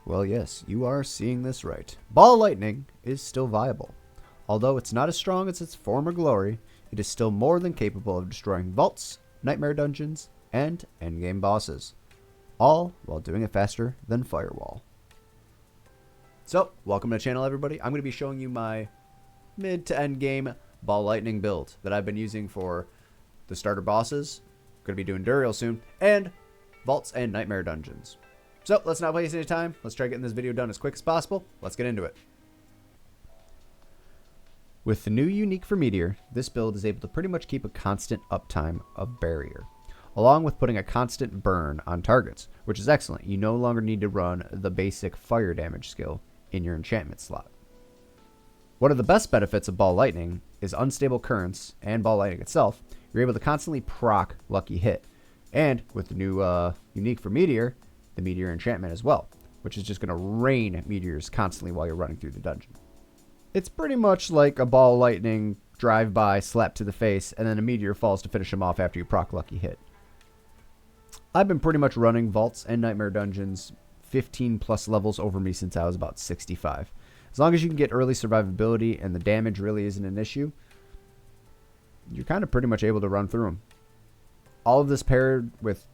Well, yes, you are seeing this right. Ball lightning is still viable. Although it's not as strong as its former glory, it is still more than capable of destroying vaults, nightmare dungeons, and endgame bosses. All while doing it faster than Firewall. So, welcome to the channel, everybody. I'm going to be showing you my mid to end game ball lightning build that I've been using for the starter bosses. Going to be doing Duriel soon, and vaults and nightmare dungeons. So, let's not waste any time. Let's try getting this video done as quick as possible. Let's get into it. With the new unique for Meteor, this build is able to pretty much keep a constant uptime of Barrier, along with putting a constant burn on targets, which is excellent. You no longer need to run the basic fire damage skill in your enchantment slot. One of the best benefits of Ball Lightning is unstable currents and Ball Lightning itself. You're able to constantly proc Lucky Hit, and with the new unique for Meteor, the Meteor enchantment as well, which is just going to rain meteors constantly while you're running through the dungeon. It's pretty much like a Ball Lightning drive-by slap to the face, and then a meteor falls to finish him off after you proc Lucky Hit. I've been pretty much running vaults and nightmare dungeons 15 plus levels over me since I was about 65. As long as you can get early survivability and the damage really isn't an issue, you're kind of pretty much able to run through them. All of this paired with,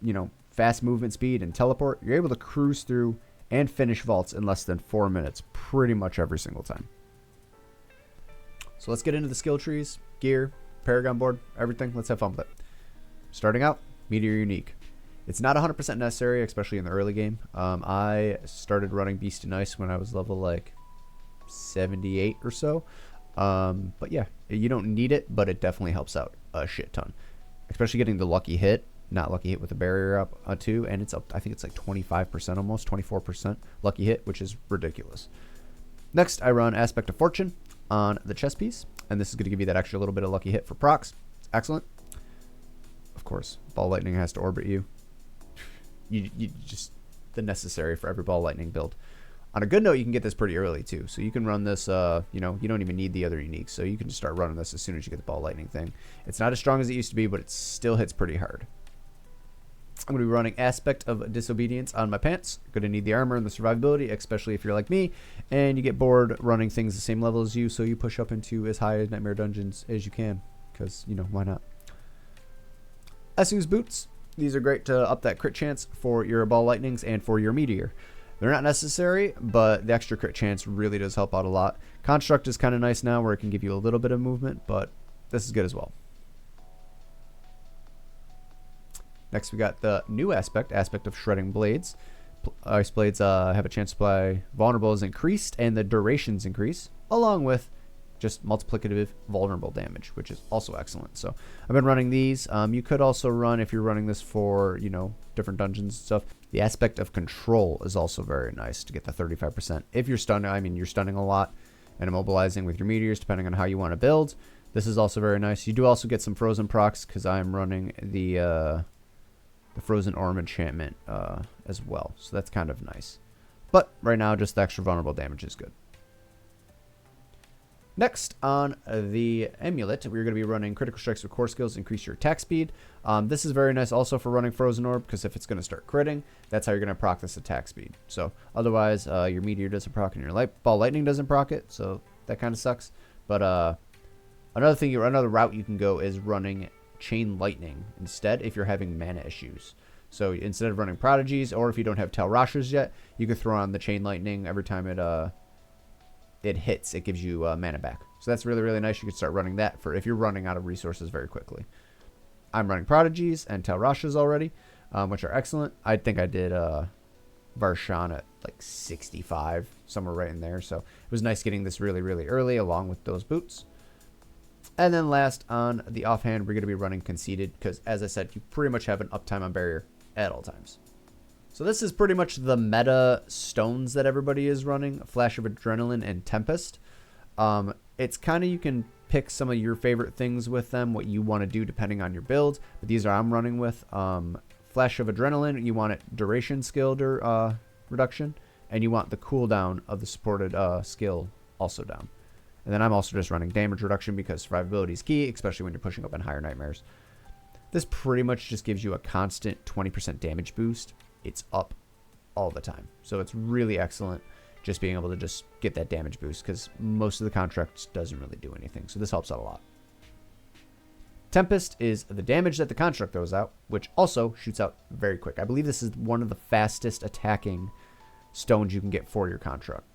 fast movement speed and teleport, you're able to cruise through and finish vaults in less than 4 minutes pretty much every single time. So let's get into the skill trees, gear, Paragon board, everything. Let's have fun with it. Starting out, Meteor Unique. It's not 100% necessary, especially in the early game. I started running Beast and Ice when I was level like 78 or so. But yeah, you don't need it, but it definitely helps out a shit ton. Especially getting the Lucky Hit, not Lucky Hit with the barrier up too, and it's up, I think it's like 25% almost, 24% Lucky Hit, which is ridiculous. Next, I run Aspect of Fortune on the chest piece, and this is going to give you that extra little bit of Lucky Hit for procs. Excellent. Of course, Ball Lightning has to orbit you. You just the necessary for every Ball Lightning build. On a good note, you can get this pretty early too, so you can run this. You don't even need the other uniques, so you can just start running this as soon as you get the Ball Lightning thing. It's not as strong as it used to be, but it still hits pretty hard. I'm going to be running Aspect of Disobedience on my pants. Going to need the armor and the survivability, especially if you're like me and you get bored running things the same level as you, so you push up into as high as Nightmare Dungeons as you can, because, why not? Esu's Boots. These are great to up that crit chance for your Ball Lightnings and for your Meteor. They're not necessary, but the extra crit chance really does help out a lot. Construct is kind of nice now where it can give you a little bit of movement, but this is good as well. Next, we got the new Aspect of Shredding Blades. Ice Blades have a chance to apply vulnerable is increased and the durations increase, along with just multiplicative vulnerable damage, which is also excellent. So I've been running these. You could also run, if you're running this for, different dungeons and stuff, the Aspect of Control is also very nice to get the 35%. If you're stunning, you're stunning a lot and immobilizing with your meteors, depending on how you want to build. This is also very nice. You do also get some frozen procs because I'm running the Frozen Orb enchantment as well. So that's kind of nice. But right now, just the extra vulnerable damage is good. Next, on the Amulet, we're going to be running Critical Strikes with Core Skills, increase your attack speed. This is very nice also for running Frozen Orb, because if it's going to start critting, that's how you're going to proc this attack speed. So otherwise, your Meteor doesn't proc and your Ball Lightning doesn't proc it, so that kind of sucks. But another route you can go is running Chain Lightning instead if you're having mana issues. So instead of running Prodigies, or if you don't have Tel Rashers yet, you can throw on the Chain Lightning every time it hits, it gives you mana back. So that's really, really nice. You can start running that for if you're running out of resources very quickly. I'm running Prodigies and Tel Rashers already, which are excellent. I think I did Varshan at like 65, somewhere right in there. So it was nice getting this really, really early along with those boots. And then last, on the offhand, we're going to be running Conceited because, as I said, you pretty much have an uptime on Barrier at all times. So this is pretty much the meta stones that everybody is running, Flash of Adrenaline and Tempest. It's kind of, you can pick some of your favorite things with them, what you want to do depending on your build. But these are I'm running with. Flash of Adrenaline, you want it duration skill reduction, and you want the cooldown of the supported skill also down. And then I'm also just running damage reduction because survivability is key, especially when you're pushing up in higher nightmares. This pretty much just gives you a constant 20% damage boost. It's up all the time. So it's really excellent just being able to just get that damage boost, because most of the contracts doesn't really do anything. So this helps out a lot. Tempest is the damage that the construct throws out, which also shoots out very quick. I believe this is one of the fastest attacking stones you can get for your construct.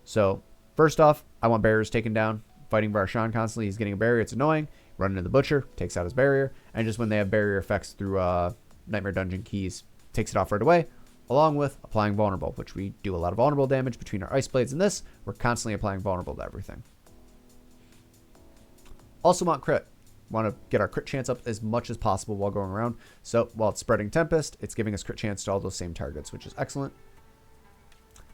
So first off, I want barriers taken down. Fighting Varshan constantly, he's getting a barrier. It's annoying. Run into the Butcher, takes out his barrier. And just when they have barrier effects through Nightmare Dungeon keys, takes it off right away. Along with applying vulnerable, which we do a lot of vulnerable damage between our ice blades and this. We're constantly applying vulnerable to everything. Also want crit. Want to get our crit chance up as much as possible while going around. So while it's spreading Tempest, it's giving us crit chance to all those same targets, which is excellent.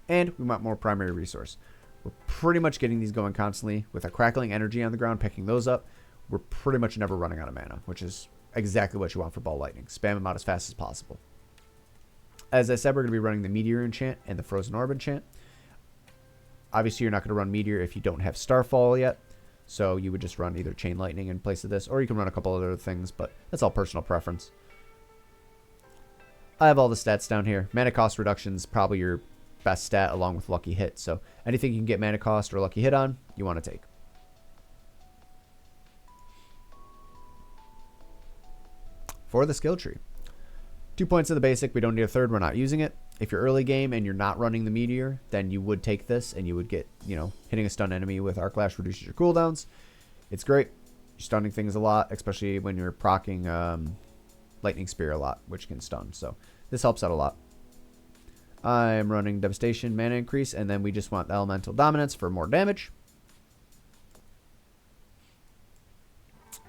And we want more primary resource. We're pretty much getting these going constantly with a crackling energy on the ground, picking those up. We're pretty much never running out of mana, which is exactly what you want for Ball Lightning. Spam them out as fast as possible. As I said, we're going to be running the Meteor enchant and the Frozen Orb enchant. Obviously, you're not going to run Meteor if you don't have Starfall yet. So you would just run either Chain Lightning in place of this, or you can run a couple other things, but that's all personal preference. I have all the stats down here. Mana cost reduction is probably your best stat along with Lucky Hit. So anything you can get mana cost or Lucky Hit on, you want to take. For the skill tree. 2 points in the basic. We don't need a third. We're not using it. If you're early game and you're not running the Meteor, then you would take this and you would get, hitting a stun enemy with Arc Lash reduces your cooldowns. It's great. You're stunning things a lot, especially when you're proccing Lightning Spear a lot, which can stun. So this helps out a lot. I'm running Devastation, mana increase, and then we just want the Elemental Dominance for more damage.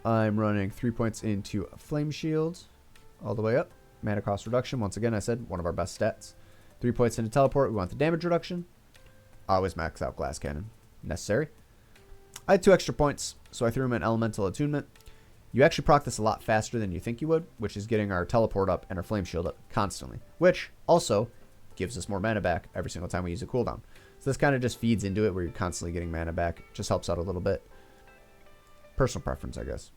I'm running 3 points into Flame Shield all the way up. Mana cost reduction, once again, I said, one of our best stats. 3 points into Teleport, we want the damage reduction. Always max out Glass Cannon, necessary. I had 2 extra points, so I threw them in Elemental Attunement. You actually proc this a lot faster than you think you would, which is getting our Teleport up and our Flame Shield up constantly, which also gives us more mana back every single time we use a cooldown. So this kind of just feeds into it where you're constantly getting mana back. Just helps out a little bit. Personal preference, I guess.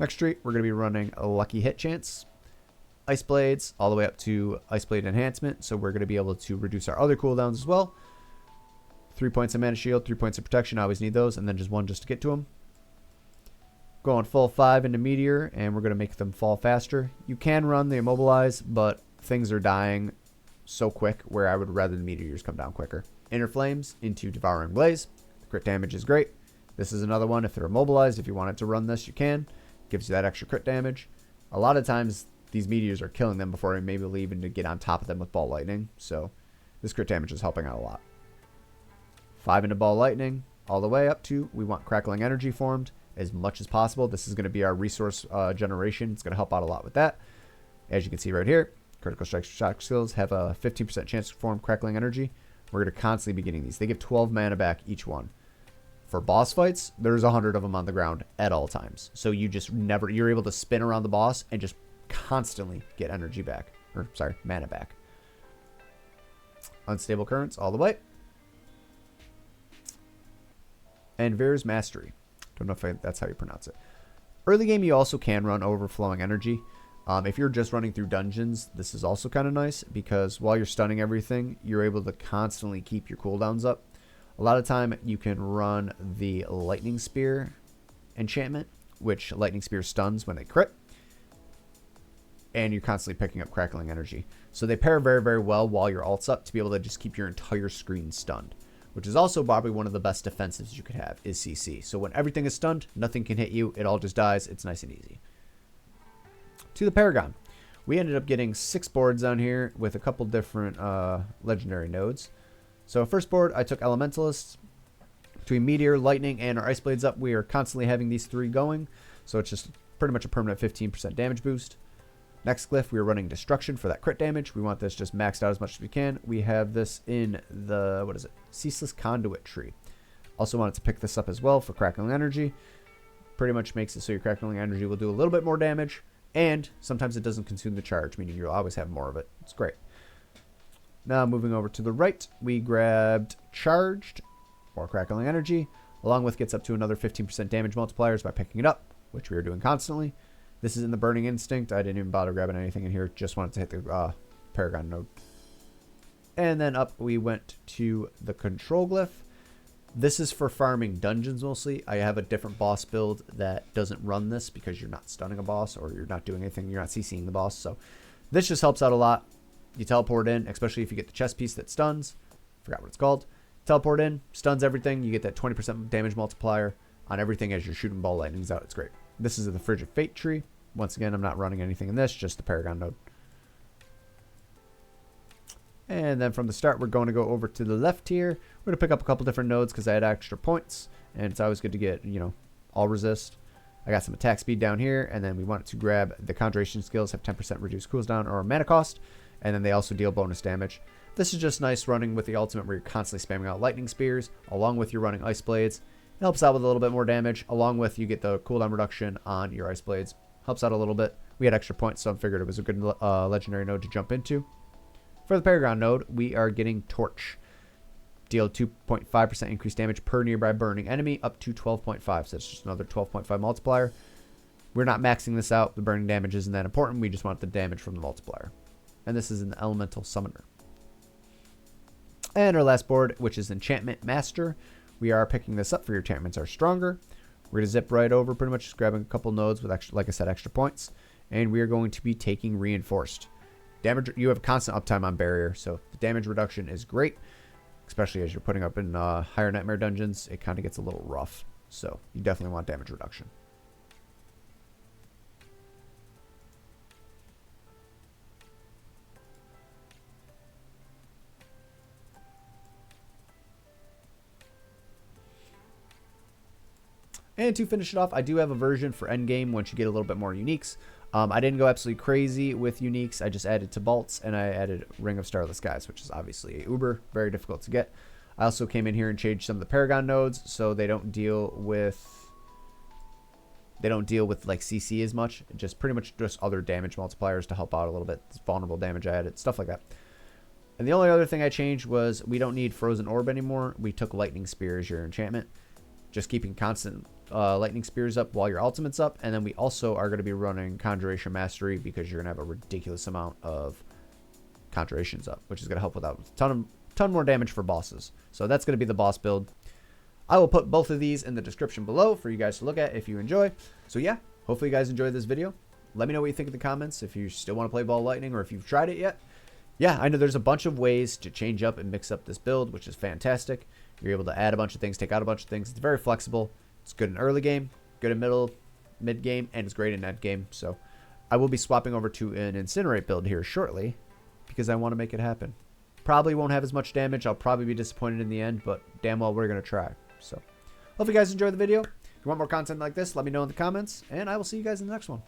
Next tree, we're going to be running a Lucky Hit chance. Ice Blades all the way up to Ice Blade Enhancement. So we're going to be able to reduce our other cooldowns as well. 3 points of Mana Shield, 3 points of Protection. I always need those. And then just 1 just to get to them. Going full 5 into Meteor. And we're going to make them fall faster. You can run the Immobilize, but things are dying so quick where I would rather the Meteors come down quicker. Inner Flames into Devouring Blaze. The crit damage is great. This is another one. If they're immobilized, if you wanted to run this, you can. Gives you that extra crit damage. A lot of times, these Meteors are killing them before I maybe leaving to get on top of them with Ball Lightning. So, this crit damage is helping out a lot. 5 into Ball Lightning, all the way up to, we want Crackling Energy formed as much as possible. This is going to be our resource generation. It's going to help out a lot with that. As you can see right here, Critical Strike Shock Skills have a 15% chance to form Crackling Energy. We're going to constantly be getting these. They give 12 mana back each one. For boss fights, there's 100 of them on the ground at all times. So you just never, you're able to spin around the boss and just constantly get energy back. Or, sorry, mana back. Unstable Currents all the way. And Veer's Mastery. Don't know if that's how you pronounce it. Early game, you also can run Overflowing Energy. If you're just running through dungeons, this is also kind of nice because while you're stunning everything, you're able to constantly keep your cooldowns up. A lot of time you can run the Lightning Spear enchantment, which Lightning Spear stuns when they crit. And you're constantly picking up Crackling Energy. So they pair very, very well while your ult's up to be able to just keep your entire screen stunned. Which is also probably one of the best defensives you could have is CC. So when everything is stunned, nothing can hit you. It all just dies. It's nice and easy. To the Paragon. We ended up getting 6 boards on here with a couple different legendary nodes. So first board, I took Elementalists. Between Meteor, Lightning, and our Ice Blades up, we are constantly having these 3 going. So it's just pretty much a permanent 15% damage boost. Next glyph, we are running Destruction for that crit damage. We want this just maxed out as much as we can. We have this in the, Ceaseless Conduit tree. Also wanted to pick this up as well for Crackling Energy. Pretty much makes it so your Crackling Energy will do a little bit more damage. And sometimes it doesn't consume the charge, meaning you'll always have more of it. It's great. Now moving over to the right, we grabbed Charged, or Crackling Energy, along with gets up to another 15% damage multipliers by picking it up, which we are doing constantly. This is in the Burning Instinct. I didn't even bother grabbing anything in here. Just wanted to hit the Paragon node. And then up we went to the control glyph. This is for farming dungeons mostly. I have a different boss build that doesn't run this because you're not stunning a boss or you're not doing anything. You're not CCing the boss. So this just helps out a lot. You teleport in, especially if you get the chest piece that stuns. Forgot what it's called. Teleport in, stuns everything. You get that 20% damage multiplier on everything as you're shooting ball lightnings out. It's great. This is the Frigid Fate tree. Once again, I'm not running anything in this, just the Paragon node. And then from the start, we're going to go over to the left here. We're going to pick up a couple different nodes because I had extra points. And it's always good to get, you know, all resist. I got some attack speed down here. And then we wanted to grab the conjuration skills, have 10% reduced cooldown or mana cost. And then they also deal bonus damage. This is just nice running with the ultimate where you're constantly spamming out lightning spears along with your running ice blades. It helps out with a little bit more damage. Along with you get the cooldown reduction on your ice blades. Helps out a little bit. We had extra points, so I figured it was a good legendary node to jump into. For the Paragon node, we are getting Torch. Deal 2.5% increased damage per nearby burning enemy up to 12.5. So it's just another 12.5 multiplier. We're not maxing this out. The burning damage isn't that important. We just want the damage from the multiplier. And this is an Elemental Summoner. And our last board, which is Enchantment Master. We are picking this up for your enchantments are stronger. We're going to zip right over, pretty much just grabbing a couple nodes with, extra, like I said, extra points. And we are going to be taking Reinforced. Damage, you have constant uptime on barrier, so the damage reduction is great, especially as you're putting up in higher nightmare dungeons. It kind of gets a little rough, so you definitely want damage reduction. And to finish it off, I do have a version for endgame once you get a little bit more uniques. I didn't go absolutely crazy with uniques. I just added Tibalt's and I added Ring of Starless Skies, which is obviously a uber, very difficult to get. I also came in here and changed some of the Paragon nodes so they don't deal with like CC as much. Just pretty much just other damage multipliers to help out a little bit. This vulnerable damage I added, stuff like that. And the only other thing I changed was we don't need Frozen Orb anymore. We took Lightning Spear as your enchantment. Just keeping constant lightning spears up while your ultimate's up, and then we also are going to be running Conjuration Mastery because you're going to have a ridiculous amount of conjurations up, which is going to help with a ton more damage for bosses. So that's going to be the boss build. I will put both of these in the description below for you guys to look at if you enjoy. So yeah, hopefully you guys enjoyed this video. Let me know what you think in the comments if you still want to play Ball Lightning or if you've tried it yet. Yeah, I know there's a bunch of ways to change up and mix up this build, which is fantastic. You're able to add a bunch of things, take out a bunch of things. It's very flexible. It's good in early game, good in mid game, and it's great in end game. So I will be swapping over to an Incinerate build here shortly because I want to make it happen. Probably won't have as much damage. I'll probably be disappointed in the end, but damn well we're going to try. So hope you guys enjoy the video. If you want more content like this, let me know in the comments, and I will see you guys in the next one.